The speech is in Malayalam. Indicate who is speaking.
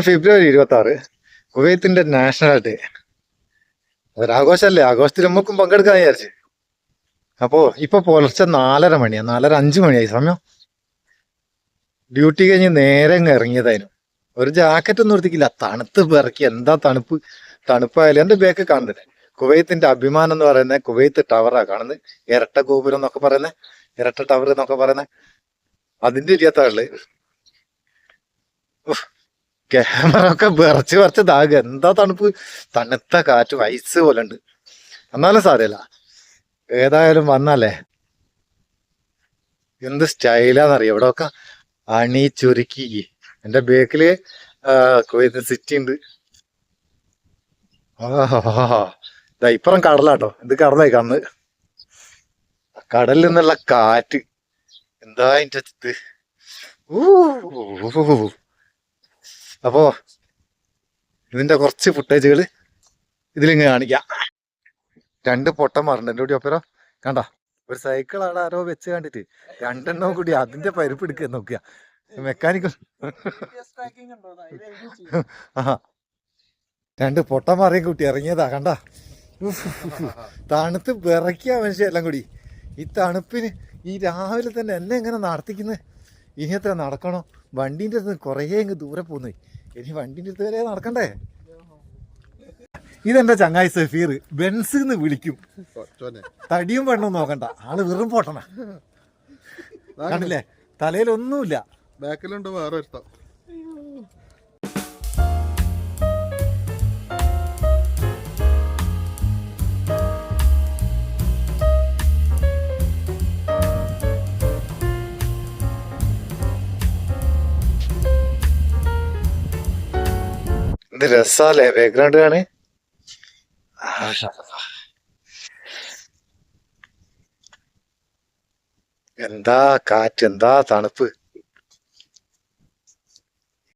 Speaker 1: ഫെബ്രുവരി 26 കുവൈത്തിന്റെ നാഷണൽ ഡേ. ഒരാഘോഷല്ലേ, ആഘോഷത്തിൽ നമുക്കും പങ്കെടുക്കാൻ വിചാരിച്ചു. അപ്പോ ഇപ്പൊ പുലർച്ചെ 4:30 മണിയാ, 4:30 5 മണിയായി സമയം. ഡ്യൂട്ടി കഴിഞ്ഞ് നേരെ അങ്ങ് ഇറങ്ങിയതായിരുന്നു. ഒരു ജാക്കറ്റ് ഒന്നും എടുത്തിക്കില്ല, തണുത്ത് വിറക്കി. എന്താ തണുപ്പ്, തണുപ്പായാലും. എന്റെ ബാക്ക് കാണുന്നത് കുവൈത്തിന്റെ അഭിമാനം എന്ന് പറയുന്നത് കുവൈത്ത് ടവറാ കാണുന്നത്. ഇരട്ട ഗോപുരം എന്നൊക്കെ പറയുന്നത്, ഇരട്ട ടവർ എന്നൊക്കെ പറയുന്നത് അതിന്റെ ഇല്ലാത്തള്ളു. ക്യാമറ ഒക്കെ വിറച്ച് വിറച്ച് ദാഹം. എന്താ തണുപ്പ്, തണുത്ത കാറ്റും ഐസ് പോലെ ഉണ്ട്. എന്നാലും സാരമില്ല, ഏതായാലും വന്നല്ലേ. എന്ത് സ്റ്റൈലാന്നറിയോ ഇവിടെ ഒക്കെ അണി ചുരുക്കി. എന്റെ ബേക്കില് കുവൈത്ത് സിറ്റി ഉണ്ട്. ഇപ്പുറം കടലാട്ടോ, ഇത് കടലായി കാണുന്നത്. കടലിൽ നിന്നുള്ള കാറ്റ് എന്താ അതിന്റെ ഇത്. അപ്പോ ഇതിന്റെ കുറച്ച് ഫുട്ടേജുകൾ ഇതിലിങ്ങനെ കാണിക്കാം. 2 പൊട്ടന്മാരുണ്ട് എൻ്റെ കൂടി ഒപ്പരം. കണ്ട, ഒരു സൈക്കിൾ അവിടെ ആരോ വെച്ച് കണ്ടിട്ട് 2 കൂടി അതിന്റെ പരിപ്പ് എടുക്കുക നോക്കുക. മെക്കാനിക്കൽ ആ 2 പൊട്ടന്മാരെയും കൂട്ടി ഇറങ്ങിയതാ. കണ്ട, തണുത്ത് വിറയ്ക്കുക മനുഷ്യ എല്ലാം കൂടി. ഈ തണുപ്പിന് ഈ രാവിലെ തന്നെ എന്നെ എങ്ങനെ നടത്തിക്കുന്നത്. ഇനി എത്ര നടക്കണോ? വണ്ടീൻ്റെ അടുത്ത് കുറേ അങ്ങ് ദൂരെ പോകുന്നു. ഇനി വണ്ടീൻ്റെ അടുത്ത് വരെ നടക്കണ്ടേ. ഇതെന്റെ ചങ്ങായി സഫീർ, ബെൻസ് എന്ന് വിളിക്കും. തടിയും പെണ്ണും നോക്കണ്ട, ആള് വെറും പൊട്ടണ. കണ്ടില്ലേ, തലയിലൊന്നുമില്ല.
Speaker 2: ബാക്കിലുണ്ട് വേറെ ഒരുത്തം.
Speaker 1: ഇത് രസാലേ ബാക്ക്ഗ്രൗണ്ട് കാണേ. എന്താ കാറ്റ്, എന്താ തണുപ്പ്.